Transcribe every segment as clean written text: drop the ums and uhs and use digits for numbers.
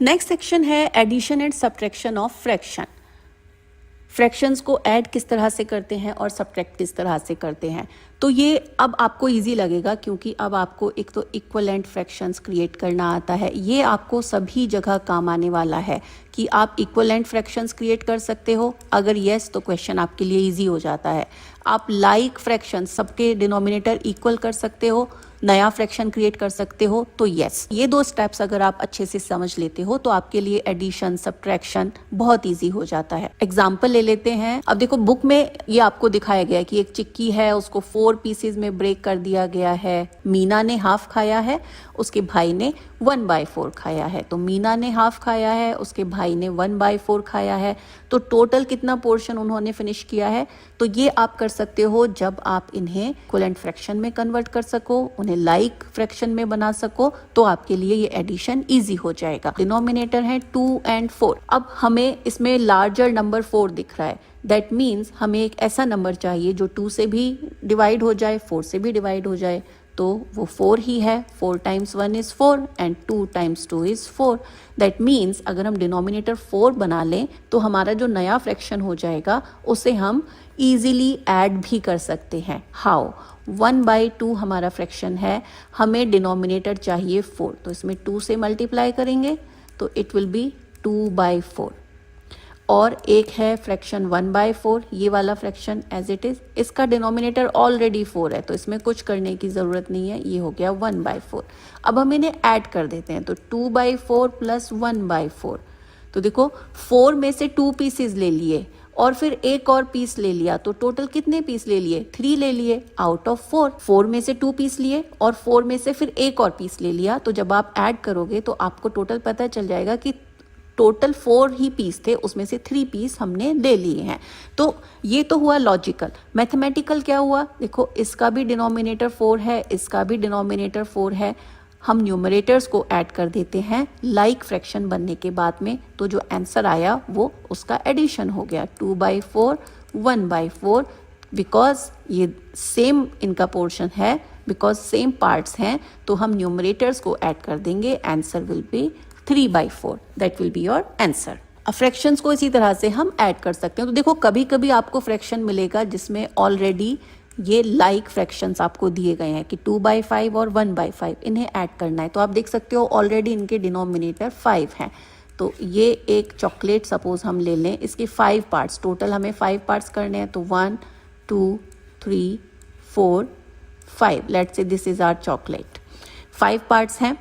Next section है addition and subtraction of fraction. Fractions को add किस तरह से करते हैं और सब्ट्रैक्ट किस तरह से करते हैं। तो ये अब आपको इजी लगेगा क्योंकि अब आपको एक तो इक्वलेंट फ्रैक्शंस क्रिएट करना आता है। ये आपको सभी जगह काम आने वाला है कि आप इक्वलेंट फ्रैक्शंस क्रिएट कर सकते हो। अगर येस तो क्वेश्चन आपके लिए इजी हो जाता है। आप लाइक फ्रैक्शन सबके डिनोमिनेटर इक्वल कर सकते हो, नया फ्रैक्शन क्रिएट कर सकते हो, तो यस। ये दो स्टेप्स अगर आप अच्छे से समझ लेते हो तो आपके लिए एडिशन सब्ट्रैक्शन बहुत इजी हो जाता है। एग्जाम्पल ले लेते हैं। अब देखो बुक में ये आपको दिखाया गया है कि एक चिक्की है, उसको 4 पीसेज में ब्रेक कर दिया गया है। मीना ने हाफ खाया है, उसके भाई ने 1/4 खाया है। तो मीना ने हाफ खाया है, उसके भाई ने 1/4 खाया है। तो टोटल कितना पोर्शन उन्होंने फिनिश किया है। तो ये आप कर सकते हो जब आप इन्हें इक्विवेलेंट फ्रैक्शन में कन्वर्ट कर सको, उन्हें लाइक फ्रैक्शन में बना सको, तो आपके लिए ये एडिशन इजी हो जाएगा। डिनोमिनेटर है 2 और 4। अब हमें इसमें लार्जर नंबर 4 दिख रहा है। दैट मीन्स हमें एक ऐसा नंबर चाहिए जो 2 से भी डिवाइड हो जाए, 4 से भी डिवाइड हो जाए। तो वो 4 ही है। 4 times 1 is 4 and 2 times 2 is 4। That means अगर हम डिनोमिनेटर 4 बना लें तो हमारा जो नया फ्रैक्शन हो जाएगा उसे हम इजीली ऐड भी कर सकते हैं। हाउ? 1/2 हमारा फ्रैक्शन है, हमें डिनोमिनेटर चाहिए 4, तो इसमें 2 से मल्टीप्लाई करेंगे तो इट विल बी 2/4। और एक है फ्रैक्शन 1/4, ये वाला फ्रैक्शन एज इट इज, इसका डिनोमिनेटर ऑलरेडी 4 है तो इसमें कुछ करने की ज़रूरत नहीं है, ये हो गया 1/4। अब हम इन्हें ऐड कर देते हैं तो 2/4 प्लस 1/4। तो देखो 4 में से 2 पीसेज ले लिए और फिर एक और पीस ले लिया, तो टोटल कितने पीस ले लिए? 3 ले लिए आउट ऑफ 4। 4 में से 2 पीस लिए और 4 में से फिर एक और पीस ले लिया। तो जब आप ऐड करोगे तो आपको टोटल पता चल जाएगा कि टोटल 4 ही पीस थे, उसमें से 3 पीस हमने ले लिए हैं। तो ये तो हुआ लॉजिकल। मैथमेटिकल क्या हुआ? देखो इसका भी डिनोमिनेटर 4 है, इसका भी डिनोमिनेटर 4 है। हम न्यूमरेटर्स को ऐड कर देते हैं लाइक फ्रैक्शन बनने के बाद में, तो जो आंसर आया वो उसका एडिशन हो गया 2/4 1/4। बिकॉज ये सेम इनका पोर्शन है, बिकॉज सेम पार्ट्स हैं, तो हम न्यूमरेटर्स को ऐड कर देंगे। Answer will be 3/4। That will be your answer. अब फ्रैक्शंस को इसी तरह से हम ऐड कर सकते हैं। तो देखो कभी कभी आपको फ्रैक्शन मिलेगा जिसमें ऑलरेडी ये लाइक फ्रैक्शंस आपको दिए गए हैं कि 2/5 और 1/5 इन्हें ऐड करना है। तो आप देख सकते हो ऑलरेडी इनके डिनोमिनेटर 5 हैं। तो ये एक चॉकलेट सपोज हम ले लें, इसके 5 पार्ट्स, टोटल हमें 5 पार्ट्स करने हैं। तो 1 2 3 4 5, let's say this is our chocolate. 5 parts हैं,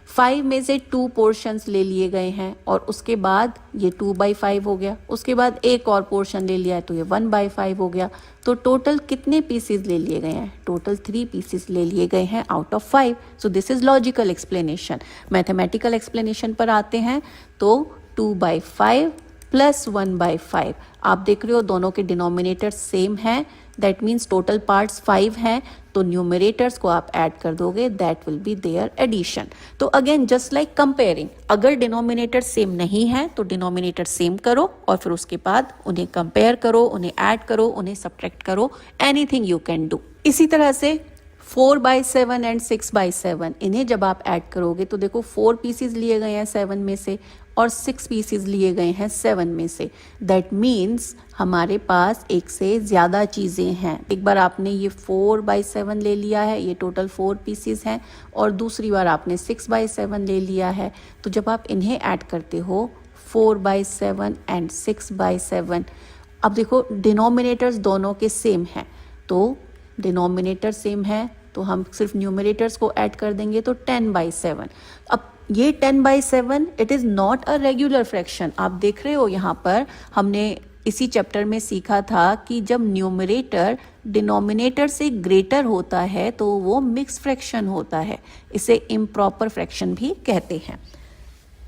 5 में से 2 पोर्शंस ले लिए गए हैं और उसके बाद ये 2/5 हो गया। उसके बाद एक और पोर्शन ले लिया है तो ये 1/5 हो गया। तो टोटल कितने पीसेस ले लिए गए हैं? टोटल 3 पीसेस ले लिए गए हैं out of 5। So this is logical explanation. Mathematical explanation पर आते हैं तो 2/5 प्लस 1/5। आप देख रहे हो दोनों के डिनोमिनेटर सेम हैं, दैट मीन्स टोटल पार्ट्स 5 हैं, तो न्यूमरेटर्स को आप ऐड कर दोगे, that will be their addition. तो अगेन जस्ट लाइक कंपेयरिंग, अगर डिनोमिनेटर सेम नहीं है तो डिनोमिनेटर सेम करो और फिर उसके बाद उन्हें कंपेयर करो, उन्हें ऐड करो, उन्हें सब्ट्रैक्ट करो, एनीथिंग यू कैन डू। इसी तरह से 4/7 एंड 6/7 इन्हें जब आप ऐड करोगे तो देखो 4 पीसेस लिए गए हैं 7 में से और 6 पीसेस लिए गए हैं 7 में से। दैट मीन्स हमारे पास एक से ज़्यादा चीज़ें हैं। एक बार आपने ये 4/7 ले लिया है, ये टोटल 4 पीसेस हैं, और दूसरी बार आपने 6/7 ले लिया है। तो जब आप इन्हें ऐड करते हो 4/7 एंड 6/7, अब देखो डिनोमिनेटर्स दोनों के सेम हैं, तो डिनोमिनेटर सेम है तो हम सिर्फ न्यूमरेटर्स को ऐड कर देंगे तो 10/7। अब ये 10/7 it is not a regular fraction. आप देख रहे हो यहाँ पर हमने इसी चैप्टर में सीखा था कि जब न्यूमरेटर डिनोमिनेटर से ग्रेटर होता है तो वो मिक्स फ्रैक्शन होता है, इसे इम्प्रॉपर फ्रैक्शन भी कहते हैं।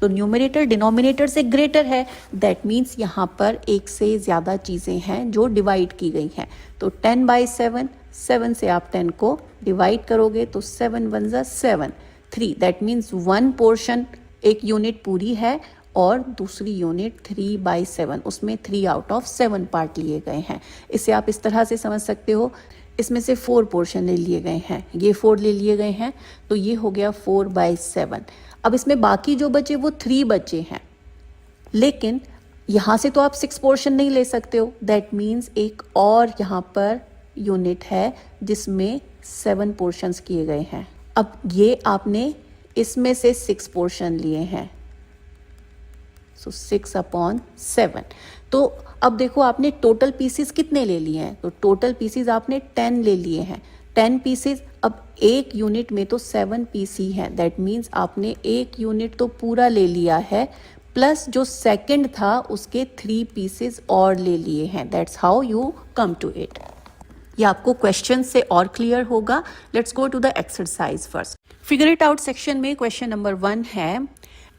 तो न्यूमरेटर डिनोमिनेटर से ग्रेटर है, दैट मीन्स यहाँ पर एक से ज़्यादा चीज़ें हैं जो डिवाइड की गई हैं। तो 10/7, 7 से आप 10 को डिवाइड करोगे तो 7 1 ज़ा 7, 3, दैट मीन्स 1 पोर्शन, एक यूनिट पूरी है और दूसरी यूनिट 3/7, उसमें 3 आउट ऑफ 7 पार्ट लिए गए हैं। इसे आप इस तरह से समझ सकते हो इसमें से 4 पोर्शन ले लिए गए हैं, ये 4 ले लिए गए हैं, तो ये हो गया 4/7। अब इसमें बाकी जो बचे वो 3 बचे हैं, लेकिन यहाँ से तो आप 6 पोर्शन नहीं ले सकते हो। दैट मीन्स एक और यहाँ पर यूनिट है जिसमें 7 पोर्शंस किए गए हैं। अब ये आपने इसमें से 6 पोर्शन लिए हैं, सो 6/7। तो अब देखो आपने टोटल पीसीज कितने ले लिए हैं, तो टोटल पीसीज आपने 10 ले लिए हैं। 10 पीसीज, अब एक यूनिट में तो 7 पीसी है, दैट मीन्स आपने एक यूनिट तो पूरा ले लिया है, प्लस जो सेकंड था उसके 3 पीसेस और ले लिए हैं। That's how you come to it. ये आपको क्वेश्चन से और क्लियर होगा। Let's go to the exercise first. Figure it out section में क्वेश्चन नंबर 1 है,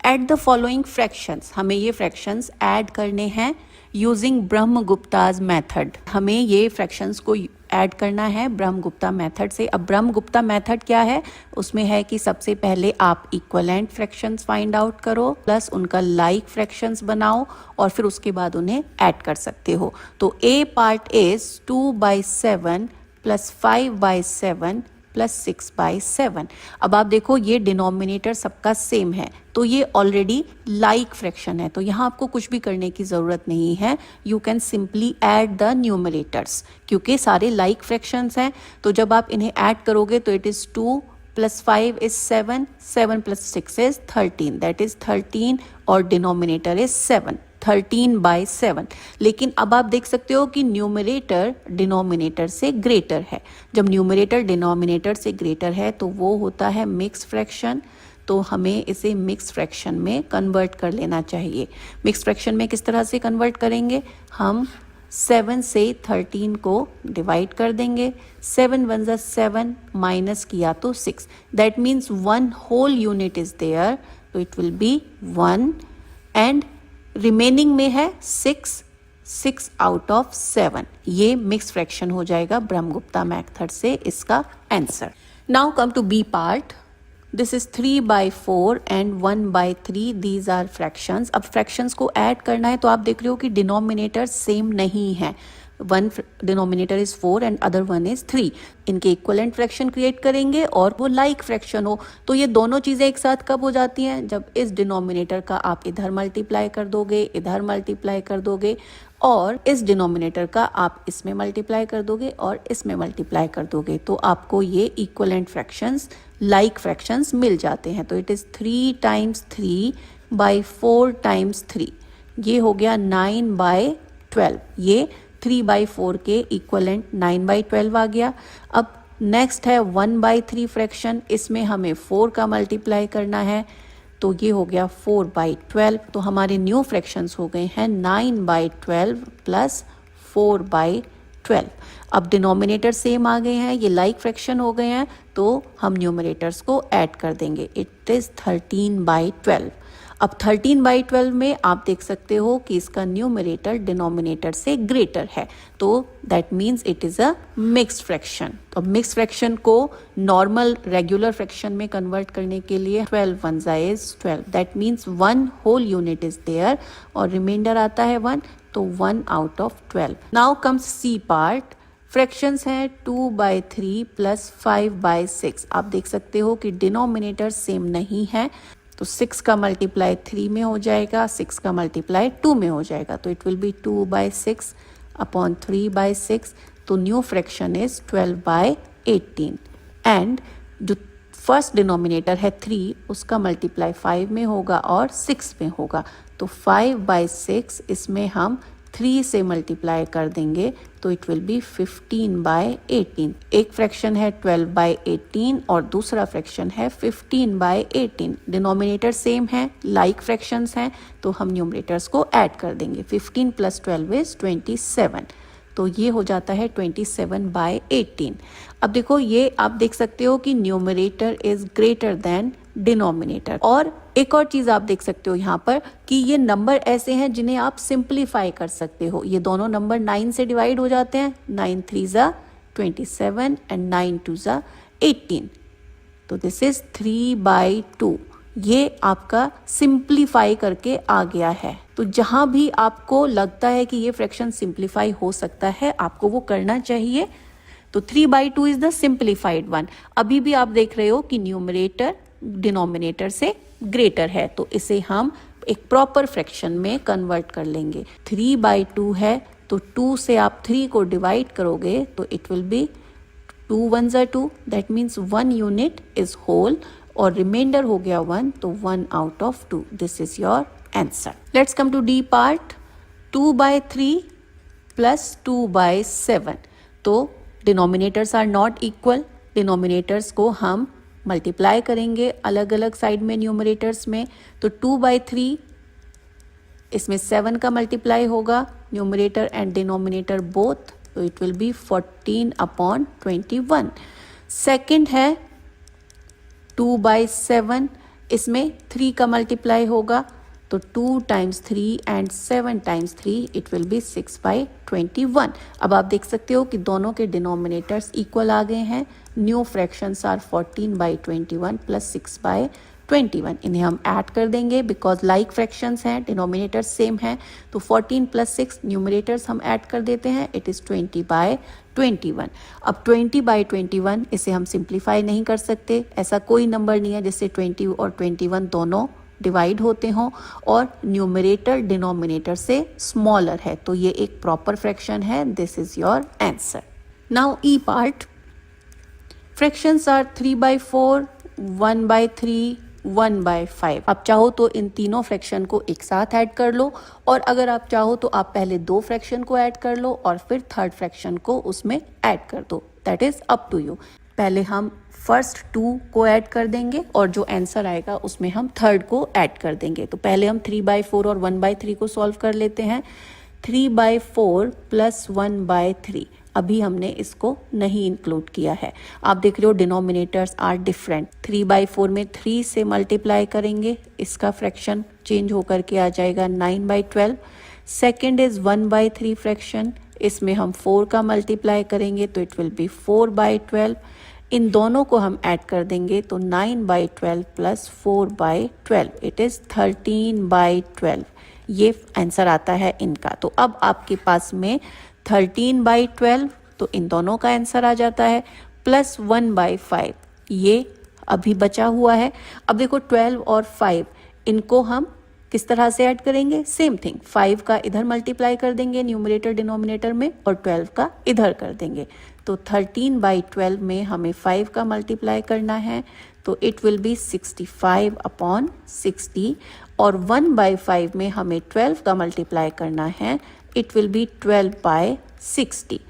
एड द फॉलोइंग फ्रैक्शंस। हमें ये फ्रैक्शंस ऐड करने हैं यूजिंग ब्रह्मगुप्ताज मेथड। हमें ये फ्रैक्शंस को ऐड करना है ब्रह्मगुप्ता मेथड से। अब ब्रह्मगुप्ता मेथड क्या है, उसमें है कि सबसे पहले आप इक्वलेंट फ्रैक्शंस फाइंड आउट करो, प्लस उनका लाइक फ्रैक्शंस बनाओ, और फिर उसके बाद उन्हें ऐड कर सकते हो। तो ए पार्ट इज 2/7 प्लस 5/7 प्लस 6/7। अब आप देखो ये डिनोमिनेटर सबका सेम है, तो ये ऑलरेडी लाइक फ्रैक्शन है, तो यहाँ आपको कुछ भी करने की ज़रूरत नहीं है। You can simply add the numerators, क्योंकि सारे लाइक फ्रैक्शंस हैं। तो जब आप इन्हें ऐड करोगे तो it is 2 + 5 is 7, 7 + 6 is 13, that is 13, और डिनोमिनेटर इज 7, 13/7। लेकिन अब आप देख सकते हो कि न्यूमरेटर डिनोमिनेटर से ग्रेटर है। जब न्यूमरेटर डिनोमिनेटर से ग्रेटर है तो वो होता है मिक्स फ्रैक्शन, तो हमें इसे मिक्स फ्रैक्शन में कन्वर्ट कर लेना चाहिए। मिक्स फ्रैक्शन में किस तरह से कन्वर्ट करेंगे, हम 7 से 13 को डिवाइड कर देंगे। 7 × 1 = 7, माइनस किया तो 6, that means 1 whole unit is there, तो it will be 1, and remaining में है 6 आउट ऑफ 7। ये मिक्स फ्रैक्शन हो जाएगा ब्रह्मगुप्ता मेथड से इसका answer. Now come to B part. This is 3/4 and 1/3, these are fractions. अब फ्रैक्शंस को ऐड करना है, तो आप देख रहे हो कि डिनोमिनेटर सेम नहीं है। One denominator is 4 and other one is 3। इनके इक्वलेंट फ्रैक्शन क्रिएट करेंगे और वो लाइक फ्रैक्शन हो। तो ये दोनों चीज़ें एक साथ कब हो जाती हैं, जब इस डिनोमिनेटर का आप इधर मल्टीप्लाई कर दोगे, इधर मल्टीप्लाई कर दोगे, और इस डिनोमिनेटर का आप इसमें मल्टीप्लाई कर दोगे और इसमें मल्टीप्लाई कर दोगे, तो आपको ये इक्वलेंट फ्रैक्शंस, लाइक फ्रैक्शंस मिल जाते हैं। तो इट इज़ 3 × 3/4 × 3, ये हो गया 9/12। ये 3/4 के इक्वलेंट 9/12 आ गया। अब नेक्स्ट है 1/3 फ्रैक्शन, इसमें हमें 4 का मल्टीप्लाई करना है, तो ये हो गया 4/12। तो हमारे न्यू फ्रैक्शंस हो गए हैं 9/12 प्लस 4/12। अब डिनोमिनेटर सेम आ गए हैं, ये लाइक फ्रैक्शन हो गए हैं, तो हम न्यूमरेटर्स को ऐड कर देंगे। It is 13/12। अब 13/12 में आप देख सकते हो कि इसका न्यूमरेटर डिनोमिनेटर से ग्रेटर है, तो that means it is a mixed fraction. तो मिक्स्ड फ्रैक्शन को नॉर्मल रेगुलर फ्रैक्शन में कन्वर्ट करने के लिए 12 × 1 = 12, that means 1 whole unit is there, और रिमाइंडर आता है 1, तो 1 out of 12। Now comes C part. Fractions हैं 2/3 प्लस 5/6। आप देख सकते हो कि डिनोमिनेटर सेम नहीं है, तो 6 का मल्टीप्लाई 3 में हो जाएगा, 6 का मल्टीप्लाई 2 में हो जाएगा, तो इट विल बी 2/6 अपॉन 3/6। तो न्यू फ्रैक्शन इज 12/18, एंड जो फर्स्ट डिनोमिनेटर है 3, उसका मल्टीप्लाई 5 में होगा और 6 में होगा, तो 5/6 इसमें हम 3 से मल्टीप्लाई कर देंगे, तो इट विल बी 15/18। एक फ्रैक्शन है 12/18 और दूसरा फ्रैक्शन है 15/18। डिनोमिनेटर सेम है, लाइक फ्रैक्शंस हैं, तो हम न्यूमरेटर्स को ऐड कर देंगे। 15 + 12 इज 27, तो ये हो जाता है 27/18। अब देखो ये आप देख सकते हो कि numerator is greater than denominator. और एक और चीज़ आप देख सकते हो यहाँ पर कि ये नंबर ऐसे हैं जिन्हें आप सिंप्लीफाई कर सकते हो। ये दोनों नंबर 9 से डिवाइड हो जाते हैं, 9 × 3 = 27 एंड 9 × 2 = 18, तो दिस इज 3/2। ये आपका सिंप्लीफाई करके आ गया है। तो जहाँ भी आपको लगता है कि ये फ्रैक्शन सिंप्लीफाई हो सकता है, आपको वो करना चाहिए। तो 3/2 इज द सिंप्लीफाइड वन। अभी भी आप देख रहे हो कि न्यूमरेटर डिनोमिनेटर से ग्रेटर है, तो इसे हम एक प्रॉपर फ्रैक्शन में कन्वर्ट कर लेंगे। 3/2 है तो 2 से आप 3 को डिवाइड करोगे तो it will be 2 1s are 2, that means 1 unit is whole, और रिमाइंडर हो गया 1, तो 1 out of 2। This is your answer. Let's come to D part. 2/3 plus 2/7, तो denominators are not equal. Denominators को हम मल्टीप्लाई करेंगे अलग अलग साइड में न्यूमरेटर्स में, तो 2/3 इसमें 7 का मल्टीप्लाई होगा न्यूमरेटर एंड डिनोमिनेटर बोथ, तो इट विल बी 14/21। सेकंड है 2/7, इसमें 3 का मल्टीप्लाई होगा, तो 2 times 3 and 7 times 3 it will B 6/21। अब आप देख सकते हो कि दोनों के डिनोमिनेटर्स इक्वल आ गए हैं। New fractions are 14/21 plus 6/21। इन्हें हम ऐड कर देंगे बिकॉज लाइक फ्रैक्शंस हैं, डिनोमिनेटर्स सेम हैं, तो 14 + 6 न्यूमरेटर्स हम ऐड कर देते हैं, इट इज़ 20/21। अब 20/21 इसे हम सिंप्लीफाई नहीं कर सकते। ऐसा कोई नंबर नहीं है जिससे 20 और 21 दोनों डिवाइड होते हों और न्यूमरेटर डिनोमिनेटर से स्मॉलर है, तो ये एक प्रॉपर फ्रैक्शन है। This is your answer. Now E part. Fractions are 3/4, 1/3, 1/5। आप चाहो तो इन तीनों फ्रैक्शन को एक साथ ऐड कर लो, और अगर आप चाहो तो आप पहले 2 फ्रैक्शन को ऐड कर लो और फिर थर्ड फ्रैक्शन को उसमें ऐड कर दो। That is up to you. पहले हम फर्स्ट 2 को ऐड कर देंगे और जो आंसर आएगा उसमें हम थर्ड को ऐड कर देंगे। तो पहले हम 3/4 और 1/3 को सॉल्व कर लेते हैं। 3/4 प्लस 1/3, अभी हमने इसको नहीं इंक्लूड किया है। आप देख रहे हो डिनोमिनेटर्स आर डिफरेंट। 3/4 में 3 से मल्टीप्लाई करेंगे, इसका फ्रैक्शन चेंज होकर के आ जाएगा 9/12। सेकेंड इज 1/3 फ्रैक्शन, इसमें हम 4 का मल्टीप्लाई करेंगे तो इट विल बी 4/12। इन दोनों को हम ऐड कर देंगे तो 9/12 प्लस 4/12 इट इज़ 13/12। ये आंसर आता है इनका। तो अब आपके पास में 13/12, तो इन दोनों का आंसर आ जाता है, प्लस 1/5 ये अभी बचा हुआ है। अब देखो 12 और 5 इनको हम किस तरह से ऐड करेंगे? सेम थिंग, 5 का इधर मल्टीप्लाई कर देंगे न्यूमरेटर डिनोमिनेटर में और 12 का इधर कर देंगे। तो 13/12 में हमें 5 का मल्टीप्लाई करना है, तो इट विल बी 65/60, और 1/5 में हमें 12 का मल्टीप्लाई करना है, इट विल बी 12/60।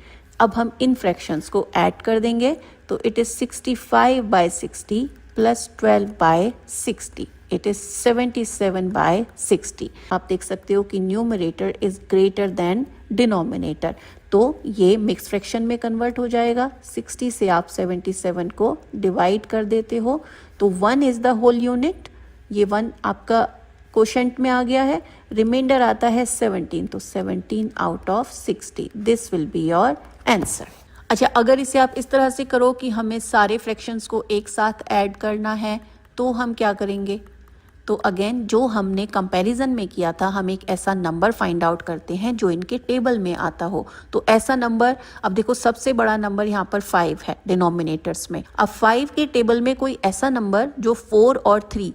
अब हम इन फ्रैक्शंस को ऐड कर देंगे तो it is 65/60 plus 12/60, it is 77/60। आप देख सकते हो कि numerator is greater than denominator, तो ये मिक्स फ्रैक्शन में कन्वर्ट हो जाएगा। 60 से आप 77 को डिवाइड कर देते हो तो 1 इज़ द होल यूनिट, ये 1 आपका क्वोशंट में आ गया है, रिमाइंडर आता है 17, तो 17 out of 60। This will be your answer. अच्छा, अगर इसे आप इस तरह से करो कि हमें सारे फ्रैक्शंस को एक साथ ऐड करना है तो हम क्या करेंगे? तो अगेन जो हमने कंपैरिजन में किया था, हम एक ऐसा नंबर फाइंड आउट करते हैं जो इनके टेबल में आता हो। तो ऐसा नंबर, अब देखो सबसे बड़ा नंबर यहाँ पर 5 है डिनोमिनेटर्स में। अब 5 के टेबल में कोई ऐसा नंबर जो 4 और 3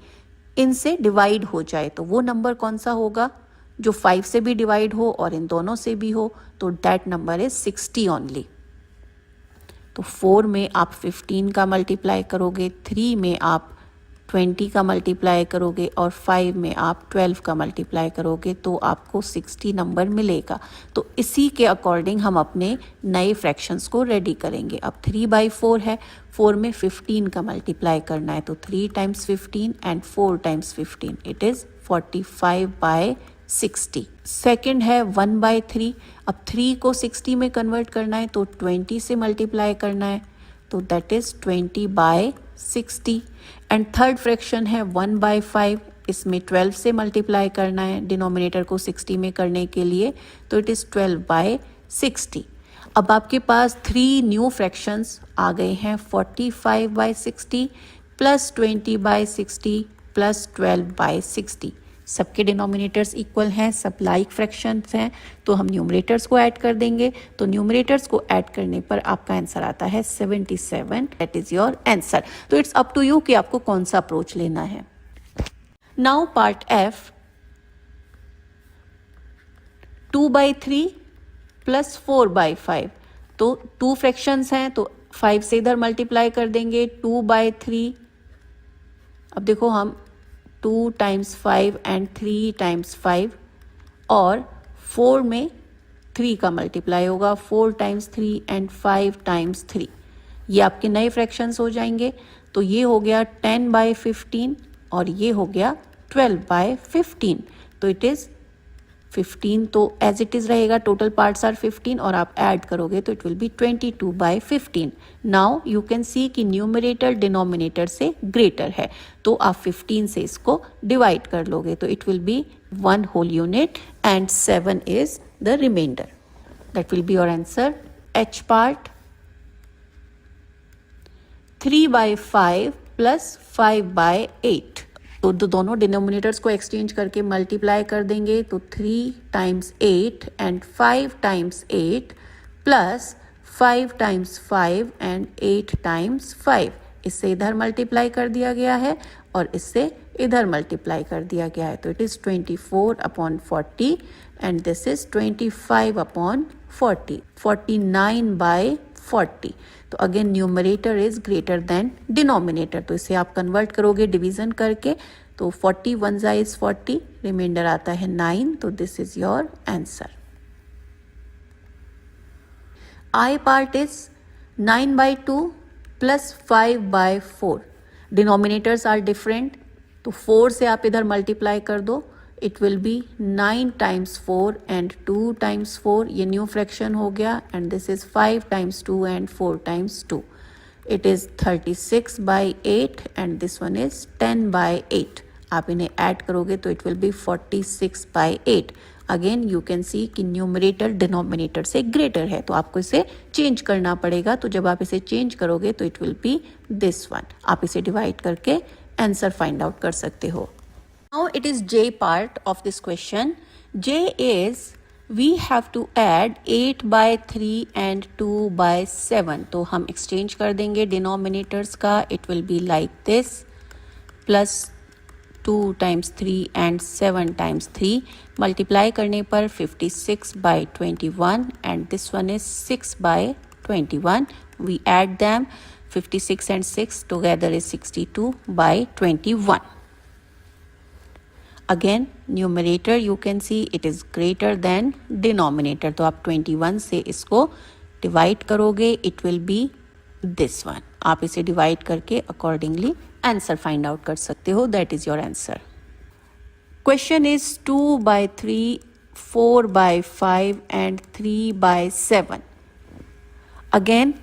इनसे डिवाइड हो जाए, तो वो नंबर कौन सा होगा? जो 5 से भी डिवाइड हो और इन दोनों से भी हो, तो दैट नंबर इज 60 ओनली। तो 4 में आप 15 का मल्टीप्लाई करोगे, 3 में आप 20 का मल्टीप्लाई करोगे और 5 में आप 12 का मल्टीप्लाई करोगे, तो आपको 60 नंबर मिलेगा। तो इसी के अकॉर्डिंग हम अपने नए फ्रैक्शंस को रेडी करेंगे। अब 3/4 है, 4 में 15 का मल्टीप्लाई करना है, तो 3 times 15 and 4 times 15 it is 45/60। Second है 1/3, अब 3 को 60 में कन्वर्ट करना है तो 20 से मल्टीप्लाई करना है, तो that is 20/60। And third fraction है 1/5, इसमें 12 से मल्टीप्लाई करना है डिनोमिनेटर को 60 में करने के लिए, तो इट इज़ 12/60। अब आपके पास 3 न्यू फ्रैक्शंस आ गए हैं, 45/60 प्लस 20/60 प्लस 12/60। सबके डिनोमिनेटर्स इक्वल हैं, सब लाइक फ्रैक्शंस हैं, तो हम न्यूमरेटर्स को ऐड कर देंगे। तो न्यूमरेटर्स को ऐड करने पर आपका आंसर आता है 77। That is your answer. तो इट्स अप टू यू कि आपको कौन सा अप्रोच लेना है। Now part F, 2/3 plus 4/5। तो 2 फ्रैक्शंस हैं तो 5 से इधर मल्टीप्लाई कर देंगे। 2/3, अब देखो हम 2 टाइम्स 5 एंड 3 टाइम्स 5, और 4 में 3 का मल्टीप्लाई होगा, 4 टाइम्स 3 एंड 5 टाइम्स 3। ये आपके नए फ्रैक्शंस हो जाएंगे। तो ये हो गया 10/15 और ये हो गया 12/15। तो इट इज़ 15 तो एज इट इज़ रहेगा, टोटल पार्ट्स आर 15 और आप ऐड करोगे तो it will B 22/15। Now you can see कि न्यूमरेटर डिनोमिनेटर से ग्रेटर है, तो आप 15 से इसको डिवाइड कर लोगे तो it will be 1 whole unit and 7 is the reminder. That will be your answer. H part, 3/5 plus 5/8। तो दोनों डिनोमिनेटर्स को एक्सचेंज करके मल्टीप्लाई कर देंगे तो 3 times 8 and 5 times 8 plus 5 times 5 and 8 times 5। इससे इधर मल्टीप्लाई कर दिया गया है और इससे इधर मल्टीप्लाई कर दिया गया है, तो it is 24/40 and this is 25/40, 49/40। तो again numerator is greater than denominator, तो इसे आप कन्वर्ट करोगे डिवीजन करके, तो 40 1 ज़ा इज 40, रिमाइंडर आता है 9। तो this is your answer. I part is 9/2 plus 5/4। Denominators are different, तो 4 से आप इधर मल्टीप्लाई कर दो, it will be 9 times 4 and 2 times 4। ये न्यू फ्रैक्शन हो गया and this is 5 times 2 and 4 times 2। It is 36/8 and this one is 10/8। आप इन्हें ऐड करोगे तो it will be 46/8। Again you can see कि न्यूमरेटर डिनोमिनेटर से ग्रेटर है, तो आपको इसे चेंज करना पड़ेगा। तो जब आप इसे चेंज करोगे तो it will B this one. आप इसे डिवाइड करके आंसर फाइंड आउट कर सकते हो। Now it is J part of this question. J is we have to add 8/3 and 2/7. तो हम exchange कर देंगे denominators का, it will be like this, plus 2 times 3 and 7 times 3. Multiply करने पर 56/21 and this one is 6/21. We add them, 56 and 6 together is 62/21. Again numerator you can see it is greater than denominator, तो आप 21 से इसको divide करोगे, it will B this one. आप इसे divide करके अकॉर्डिंगली आंसर फाइंड आउट कर सकते हो। That is your answer. Question is 2/3, 4/5 and 3/7। Again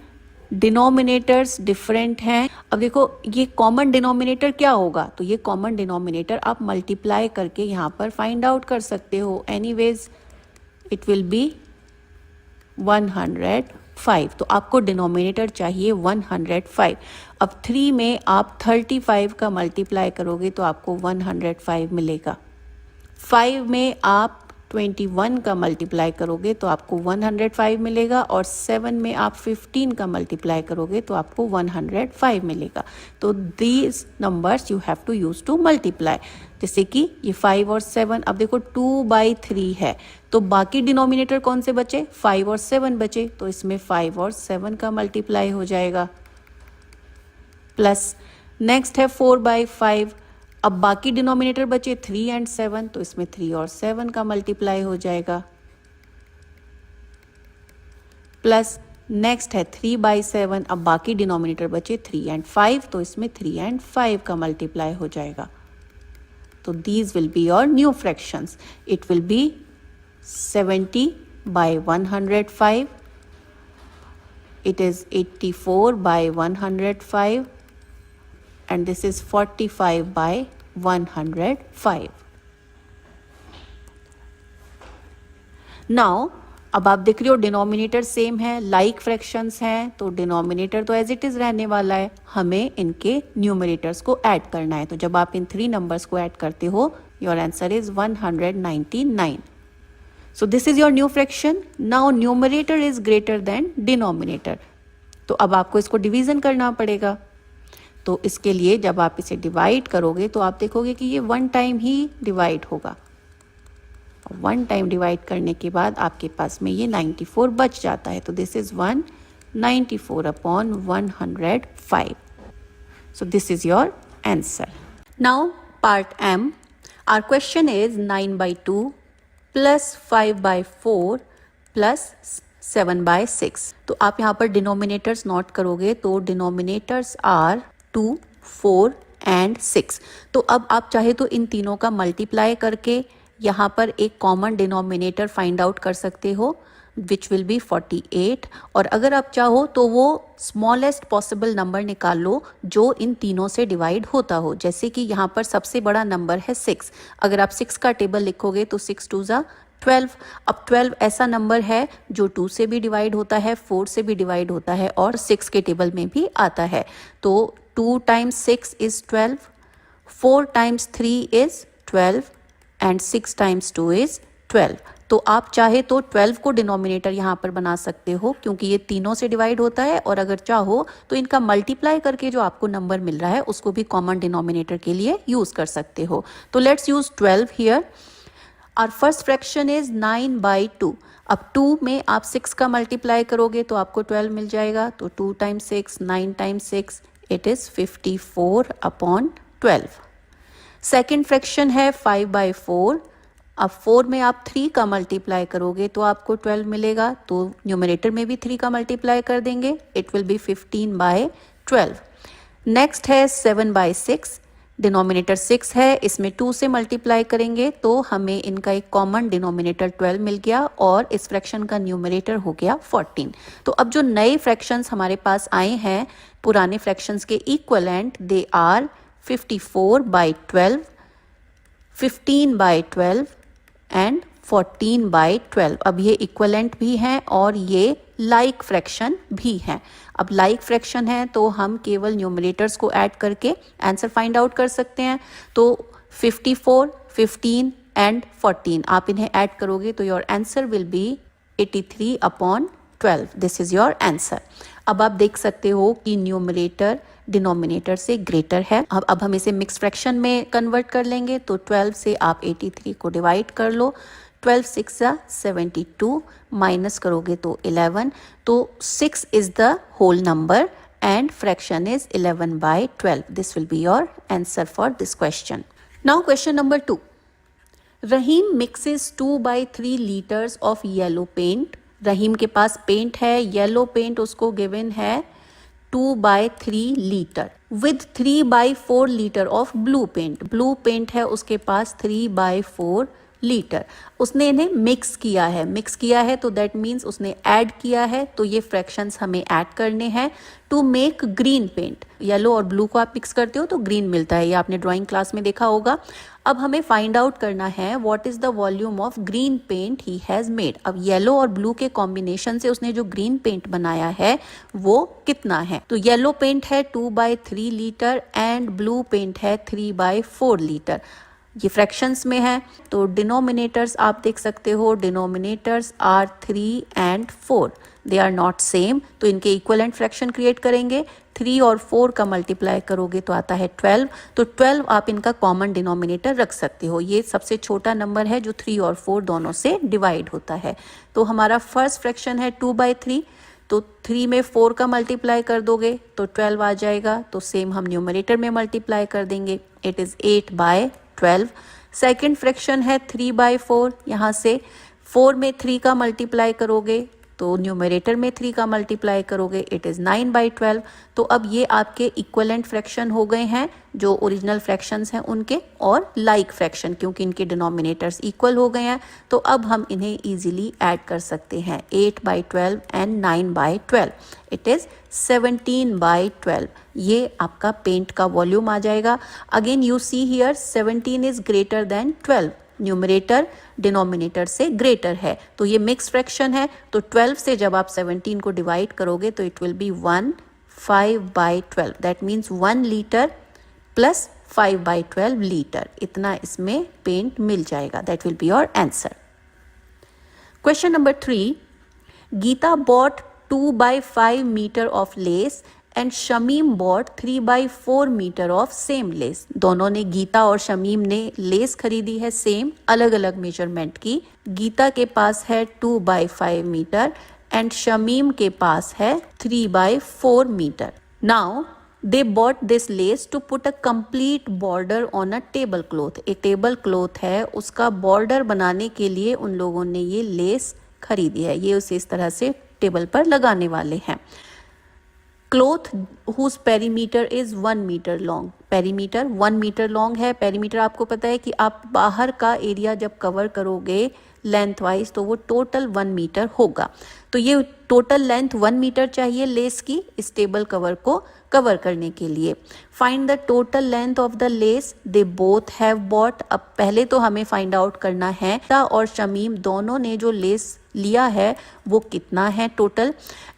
denominators different हैं। अब देखो ये कॉमन डिनोमिनेटर क्या होगा, तो ये कॉमन डिनोमिनेटर आप मल्टीप्लाई करके यहाँ पर फाइंड आउट कर सकते हो। Anyways it will B 105। तो आपको डिनोमिनेटर चाहिए 105। अब 3 में आप 35 का मल्टीप्लाई करोगे तो आपको 105 मिलेगा। 5 में आप 21 का मल्टीप्लाई करोगे तो आपको 105 मिलेगा, और 7 में आप 15 का मल्टीप्लाई करोगे तो आपको 105 मिलेगा। तो these numbers you have to use to multiply. जैसे कि ये 5 और 7, अब देखो 2/3 है, तो बाकी डिनोमिनेटर कौन से बचे, 5 और 7 बचे, तो इसमें 5 और 7 का मल्टीप्लाई हो जाएगा। प्लस नेक्स्ट है 4/5, अब बाकी डिनोमिनेटर बचे 3 एंड 7, तो इसमें 3 और 7 का मल्टीप्लाई हो जाएगा। प्लस नेक्स्ट है 3/7, अब बाकी डिनोमिनेटर बचे 3 एंड 5, तो इसमें 3 एंड 5 का मल्टीप्लाई हो जाएगा। तो these will be your new fractions. It will B 70/105, it is 84/105, and this is 45/105. Now अब आप देख रहे हो डिनोमिनेटर सेम है, लाइक फ्रैक्शंस हैं, तो डिनोमिनेटर तो एज इट इज़ रहने वाला है, हमें इनके न्यूमरेटर्स को ऐड करना है। तो जब आप इन 3 नंबर्स को ऐड करते हो Your answer is 199. So this is your new fraction. Now numerator is greater than denominator. तो अब आपको इसको डिवीजन करना पड़ेगा. तो इसके लिए जब आप इसे डिवाइड करोगे तो आप देखोगे कि ये 1 टाइम ही डिवाइड होगा. 1 टाइम डिवाइड करने के बाद आपके पास में ये 94 बच जाता है. तो this is 194 upon 105. So this is your answer. Now part M. Our question is 9 by 2 plus 5 by 4 plus 7 by 6. तो आप यहाँ पर डिनोमिनेटर्स नोट करोगे तो डिनोमिनेटर्स आर 2, 4 एंड 6. तो अब आप चाहे तो इन तीनों का मल्टीप्लाई करके यहाँ पर एक कॉमन डिनोमिनेटर फाइंड आउट कर सकते हो, विच विल बी 48. और अगर आप चाहो तो वो स्मॉलेस्ट पॉसिबल नंबर निकाल लो जो इन तीनों से डिवाइड होता हो. जैसे कि यहाँ पर सबसे बड़ा नंबर है 6. अगर आप 6 का टेबल लिखोगे तो 6 2 ज़ा 12. अब 12 ऐसा नंबर है जो 2 से भी डिवाइड होता है, 4 से भी डिवाइड होता है और 6 के टेबल में भी आता है. तो 2 times 6 is 12, 4 times 3 is 12 and 6 times 2 is 12. तो आप चाहे तो 12 को डिनोमिनेटर यहाँ पर बना सकते हो क्योंकि ये तीनों से डिवाइड होता है, और अगर चाहो तो इनका मल्टीप्लाई करके जो आपको नंबर मिल रहा है उसको भी कॉमन डिनोमिनेटर के लिए यूज कर सकते हो. तो let's use 12 here. Our first fraction is 9 by 2. अब 2 में आप 6 का मल्टीप्लाई करोगे तो आपको 12 मिल जाएगा. तो 2 times 6, 9 times 6, it is 54 upon 12. Second fraction है 5 by 4. अब 4 में आप 3 का मल्टीप्लाई करोगे तो आपको 12 मिलेगा. तो न्यूमरेटर में भी 3 का मल्टीप्लाई कर देंगे, it will be 15 by 12. Next है 7 by 6. डिनोमिनेटर 6 है, इसमें 2 से मल्टीप्लाई करेंगे तो हमें इनका एक कॉमन डिनोमिनेटर 12 मिल गया और इस फ्रैक्शन का न्यूमरेटर हो गया 14. तो अब जो नए फ्रैक्शंस हमारे पास आए हैं पुराने फ्रैक्शंस के equivalent, they are 54 by 12, 15 by 12 and 14 by 12. अब ये इक्वलेंट भी हैं और ये लाइक फ्रैक्शन भी हैं. अब लाइक फ्रैक्शन है तो हम केवल न्यूमरेटर्स को ऐड करके आंसर फाइंड आउट कर सकते हैं. तो 54, 15 एंड 14 आप इन्हें ऐड करोगे तो your answer will be 83 upon 12. This is your answer. अब आप देख सकते हो कि न्यूमरेटर डिनोमिनेटर से ग्रेटर है. अब हम इसे मिक्स फ्रैक्शन में कन्वर्ट कर लेंगे. तो 12 से आप 83 को डिवाइड कर लो. 12 6 ज़ा 72, माइनस करोगे तो 11. तो 6 is the whole number and fraction is 11 by 12. This will be your answer for this question. Now question number 2. Rahim mixes 2 by 3 liters of yellow paint. Rahim के पास पेंट है, येलो पेंट उसको गिवन है 2 by 3 litre with 3 by 4 litre of blue paint. Blue paint है उसके पास 3 by 4 litre. उसने इन्हें mix किया है तो दैट मीन्स उसने ऐड किया है. तो ये फ्रैक्शंस हमें ऐड करने हैं to make green paint. Yellow और ब्लू को आप मिक्स करते हो तो ग्रीन मिलता है, ये आपने ड्राइंग क्लास में देखा होगा. अब हमें फाइंड आउट करना है what is the volume of green paint he has made. अब येलो और ब्लू के कॉम्बिनेशन से उसने जो ग्रीन पेंट बनाया है वो कितना है. तो येलो पेंट है 2 by 3 litre and blue paint है 3 by 4 लीटर. ये फ्रैक्शंस में है तो डिनोमिनेटर्स आप देख सकते हो, denominators are 3 and 4. They are not same. तो इनके इक्वलेंट फ्रैक्शन क्रिएट करेंगे. 3 और 4 का मल्टीप्लाई करोगे तो आता है 12. तो 12 आप इनका कॉमन डिनोमिनेटर रख सकते हो. ये सबसे छोटा नंबर है जो 3 और 4 दोनों से डिवाइड होता है. तो हमारा फर्स्ट फ्रैक्शन है 2 by 3. तो 3 में 4 का मल्टीप्लाई कर दोगे तो 12 आ जाएगा. तो सेम हम न्यूमरेटर में मल्टीप्लाई कर देंगे, it is 8 by 12. Second fraction है 3 by 4. यहाँ से 4 में 3 का मल्टीप्लाई करोगे तो न्यूमरेटर में 3 का मल्टीप्लाई करोगे, इट इज़ 9 by 12. तो अब ये आपके इक्वलेंट फ्रैक्शन हो गए हैं जो ओरिजिनल फ्रैक्शंस हैं उनके, और लाइक फ्रैक्शन क्योंकि इनके डिनोमिनेटर्स इक्वल हो गए हैं. तो अब हम इन्हें इजीली ऐड कर सकते हैं. 8 by 12 and 9 by 12, it is 17 by 12. ये आपका पेंट का वॉल्यूम आ जाएगा. Again you see here 17 is greater than 12. Numerator denominator से ग्रेटर है तो ये मिक्स फ्रैक्शन है. तो 12 से जब आप 17 को डिवाइड करोगे तो it will be 15 by 12. That means 1 litre plus 5/12 litre, इतना इसमें पेंट मिल जाएगा। That will be your answer. Question number 3, Gita bought 2/5 metre of lace and Shamim bought 3/4 metre of same lace. दोनों ने, गीता और शमीम ने लेस खरीदी है सेम, अलग अलग मेजरमेंट की। गीता के पास है 2/5 मीटर एंड शमीम के पास है 3/4 metre. Now they bought this lace to put a complete border on a table cloth। एक टेबल क्लॉथ है, उसका बॉर्डर बनाने के लिए उन लोगों ने ये लेस खरीदी है। ये उसे इस तरह से टेबल पर लगाने वाले हैं। Cloth whose perimeter is 1 metre long. Perimeter 1 metre long है। पेरीमीटर आपको पता है कि आप बाहर का एरिया जब कवर करोगे लेंथ वाइज तो वो टोटल 1 मीटर होगा। तो ये टोटल लेंथ 1 मीटर चाहिए लेस की इस टेबल कवर को कवर करने के लिए। Find the total length of the less they both have bought. अब पहले तो हमें फाइंड आउट करना है गीता और शमीम दोनों ने जो लेस लिया है वो कितना है total.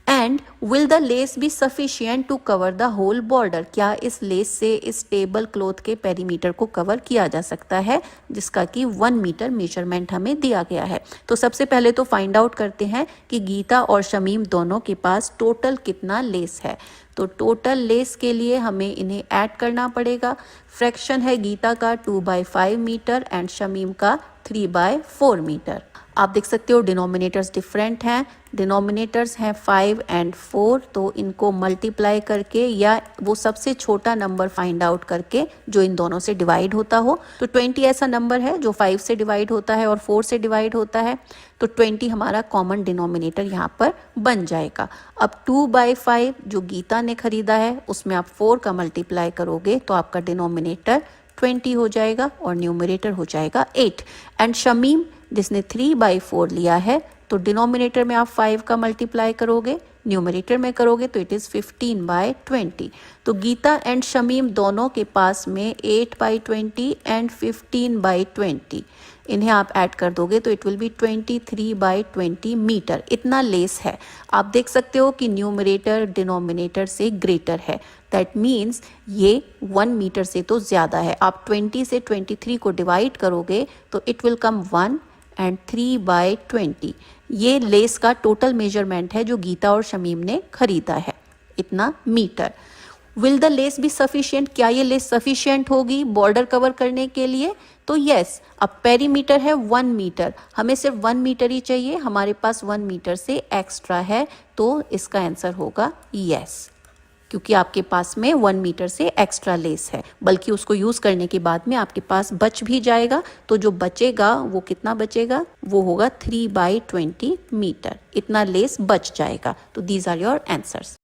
And will the lace be sufficient to cover the whole border. क्या इस लेस से इस टेबल क्लॉथ के पेरीमीटर को कवर किया जा सकता है, जिसका कि 1 मीटर मेजरमेंट हमें दिया गया है। तो सबसे पहले तो फाइंड आउट करते हैं कि गीता और शमीम दोनों के पास टोटल कितना लेस है। तो टोटल लेस के लिए हमें इन्हें ऐड करना पड़ेगा। फ्रैक्शन है गीता का 2/5 मीटर एंड शमीम का 3/4 मीटर। आप देख सकते हो डिनोमिनेटर्स डिफरेंट हैं। डिनोमिनेटर्स हैं 5 एंड 4, तो इनको मल्टीप्लाई करके या वो सबसे छोटा नंबर फाइंड आउट करके जो इन दोनों से डिवाइड होता हो। तो 20 ऐसा नंबर है जो 5 से डिवाइड होता है और 4 से डिवाइड होता है। तो 20 हमारा कॉमन डिनोमिनेटर यहाँ पर बन जाएगा। अब 2/5 जो गीता ने खरीदा है उसमें आप 4 का मल्टीप्लाई करोगे तो आपका डिनोमिनेटर 20 हो जाएगा और न्यूमरेटर हो जाएगा 8। एंड शमीम जिसने 3/4 लिया है तो डिनोमिनेटर में आप 5 का मल्टीप्लाई करोगे, न्यूमरेटर में करोगे तो इट इज़ 15/20। तो गीता एंड शमीम दोनों के पास में 8/20 एंड 15/20, इन्हें आप ऐड कर दोगे तो इट विल बी 23/20 मीटर। इतना लेस है। आप देख सकते हो कि न्यूमरेटर डिनोमिनेटर से ग्रेटर है। दैट मीन्स ये 1 मीटर से तो ज़्यादा है। आप 20 से 23 को डिवाइड करोगे तो इट विल कम 1 एंड 3/20। ये लेस का टोटल मेजरमेंट है जो गीता और शमीम ने खरीदा है, इतना मीटर। Will the lace be sufficient. क्या ये लेस सफिशिएंट होगी बॉर्डर कवर करने के लिए? तो यस। अब पेरीमीटर है 1 मीटर, हमें सिर्फ 1 मीटर ही चाहिए, हमारे पास 1 मीटर से एक्स्ट्रा है, तो इसका आंसर होगा यस, क्योंकि आपके पास में 1 मीटर से एक्स्ट्रा लेस है। बल्कि उसको यूज़ करने के बाद में आपके पास बच भी जाएगा। तो जो बचेगा वो कितना बचेगा, वो होगा 3/20 मीटर। इतना लेस बच जाएगा। तो दीज आर योर आंसर्स।